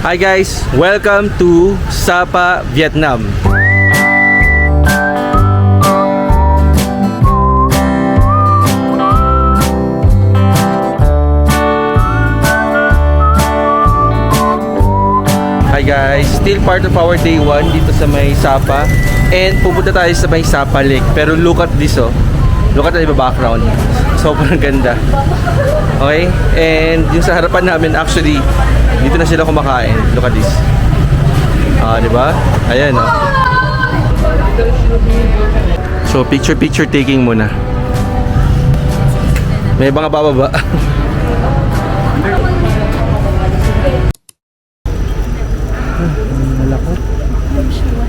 Hi guys, welcome to Sapa, Vietnam. Hi guys, still part of our day 1 dito sa may Sapa. And pupunta tayo sa may Sapa Lake. Pero look at this oh. Look at the background. Sobrang ganda. Okay? And yung sa harapan namin actually, dito na sila kumakain. Look at this. Di ba? Ayan oh. So picture taking muna. May mga bababa.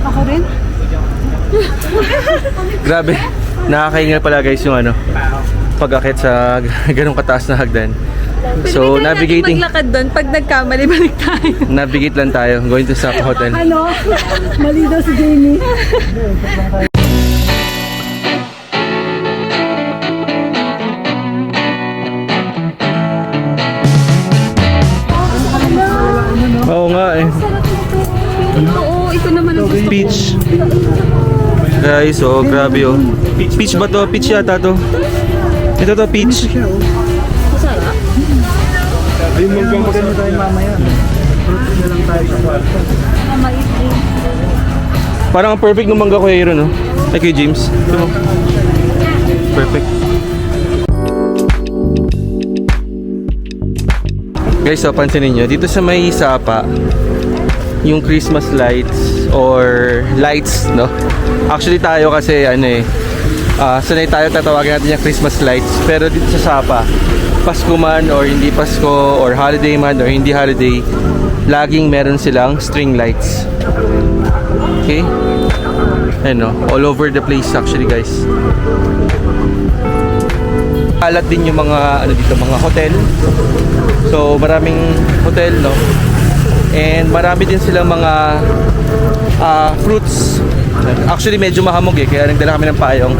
Ako rin? Grabe. Nakakahingal pala guys yung pag-akit sa ganong kataas na hagdan. So, Pwede navigating. maglakad doon pag nagkamali, balik tayo. Navigate lang tayo. Going to Sapa Hotel. Ano? Mali daw si Jamie. Oo nga eh. Oo, ito naman ang gusto ko. Peach. Guys, oh, grabe oh. Peach ba to? Peach yata to. Ito to, peach. Masarap. Ayun, magkano tayo mamaya. Fruit na lang tayo sa kwarto. Parang ang perfect ng mangga ko hero, no? Ay, kay James. Ito mo. Perfect. Guys, so pansinin nyo, dito sa may Sapa, yung Christmas lights or lights, no? Actually tayo kasi sanay tayo tatawagin natin yung Christmas lights. Pero dito sa Sapa, Pasko man or hindi Pasko or holiday man or hindi holiday, laging meron silang string lights. Okay? Ano, all over the place actually guys. Alat din yung mga dito, mga hotel. So maraming hotel, no? And marami din silang mga fruits. Actually medyo mahamog kaya nagdala kami ng payong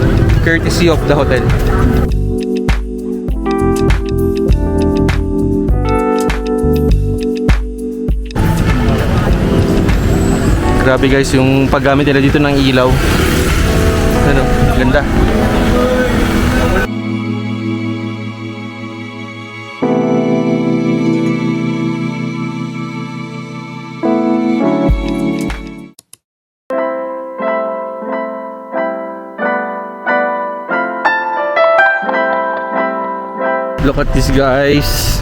courtesy of the hotel. Grabe guys yung paggamit nila dito ng ilaw. Ano, ganda. Look at this guys.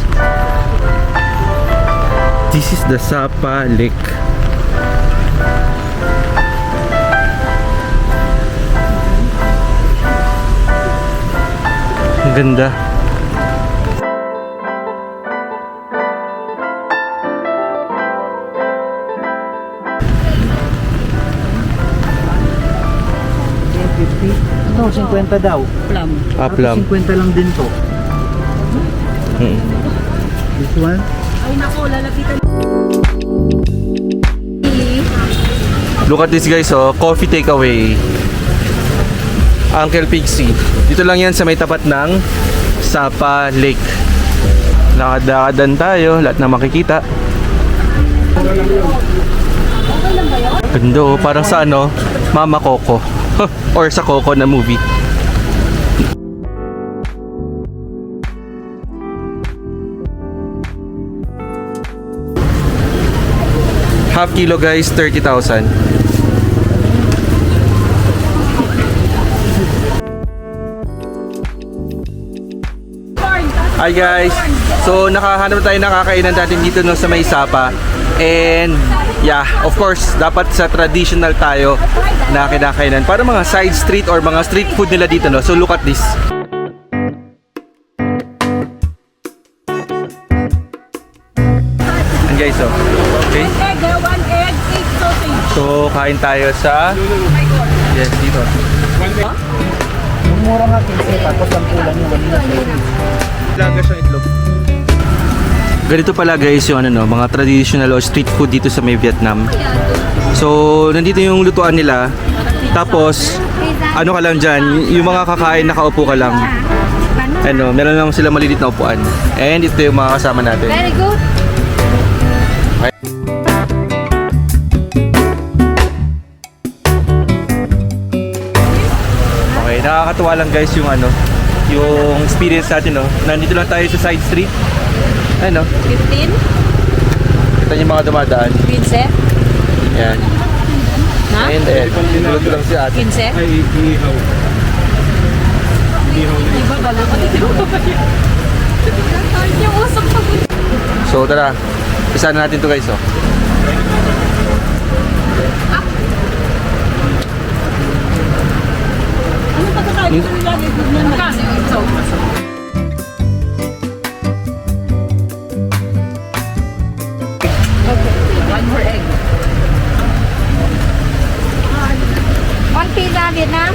This is the Sapa Lake. Ang ganda. No, 50 daw. Plum. Plum. 50 lang din to. This one? Ay nako, lalapitan. Look at this guys, oh, coffee takeaway. Uncle Pixie. Dito lang yan sa may tapat ng Sapa Lake. Lakad-lakadan tayo, lahat na makikita. Ganda oh, parang sa Mama Coco. Or sa Coco na movie. Half kilo guys, 30,000. Hi guys. So nakahanap tayo ng kakainan natin dito no, sa may Sapa. And yeah, of course, dapat sa traditional tayo na kinakainan. Para mga side street or mga street food nila dito no. So look at this. And guys, oh. Okay. One egg, 8 sausage. So kain tayo sa yes, dito. Yung mura nga 15, tapos ang kulang yung kanina. Laga siyang itlog. Ganito pala guys yung mga traditional o street food dito sa may Vietnam. So nandito yung lutuan nila. Tapos ka lang dyan, yung mga kakain nakaupo ka lang. Meron lang sila malilit na upuan. And ito yung mga kasama natin. Very good. nakakatuwa lang guys yung ano, yung experience natin, no. Nandito lang tayo sa side street. Ayun, no. 15? Kita niyo yung mga dumadaan. 15? Yan. Ha? And then, tulog lang si ate. 15? Ay, ihaw. Iba ba lang? Yung usap pa. So tara, isa na natin to guys, oh. Ano pagkakain ko yung lagi ko niyan? Magkano yung ito? One more egg. One pizza Vietnam.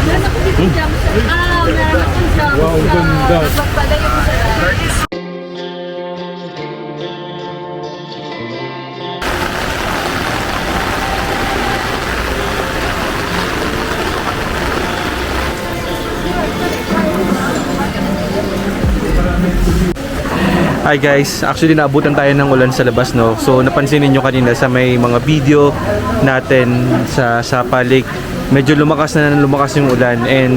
Meron ako dito jam. Meron akong jam. Wow, ang ganda. Pagpala yung sa... Hi guys, actually naabutan tayo ng ulan sa labas, no. So napansin niyo kanina sa may mga video natin sa Sapa Lake, medyo lumakas yung ulan and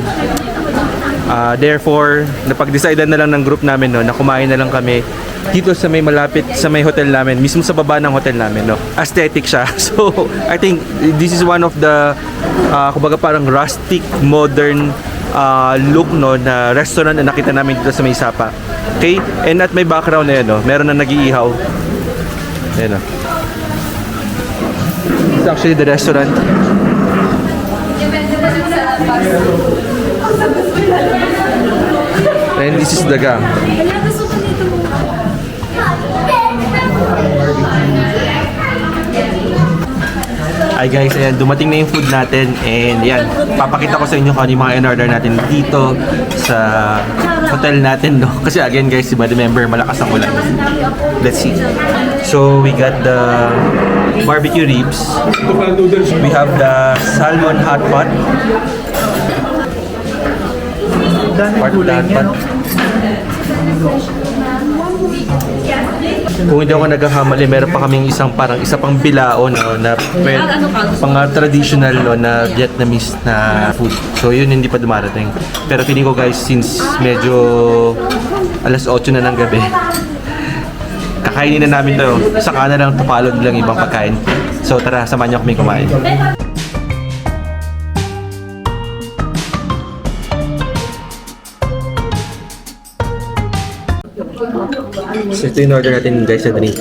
therefore napag-decidean na lang ng group namin, no, na kumain na lang kami dito sa may malapit sa may hotel namin, mismo sa baba ng hotel namin, no. Aesthetic siya. So I think this is one of the kumbaga parang rustic modern look, no, na restaurant na nakita namin dito sa may Sapa. Okay? And at may background na yun, no, meron na nag-iihaw. Ayan, no. It's actually the restaurant. And this is the gang. Hi guys, ayan, dumating na yung food natin and yan, papakita ko sa inyo kung ano yung mga in-order natin dito sa hotel natin, no? Kasi again guys, diba, remember, malakas ang ulan. Let's see. So, we got the barbecue ribs. We have the salmon hot pot. Part of the hot pot. Kung hindi ako nagkakamali, meron pa kaming isa pang bilao, no, na pang traditional, no, na Vietnamese na food. So yun hindi pa dumarating. Pero feeling ko guys, since medyo alas 8 na ng gabi, kakainin na namin to. Saka na lang tupalon lang ibang pagkain. So tara, samahan niyo kami kumain. So ito yung order natin guys sa drink.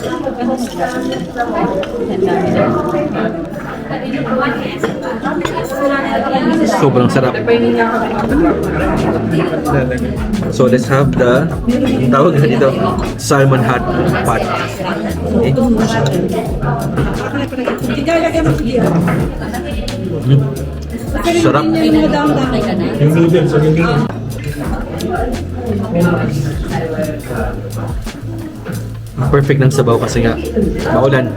Sobrang sarap. So let's have the tawag na dito, salmon hot pot. Okay. Sarap. Yung noodles, ano yung Perfect ng sabaw kasi nga maulan.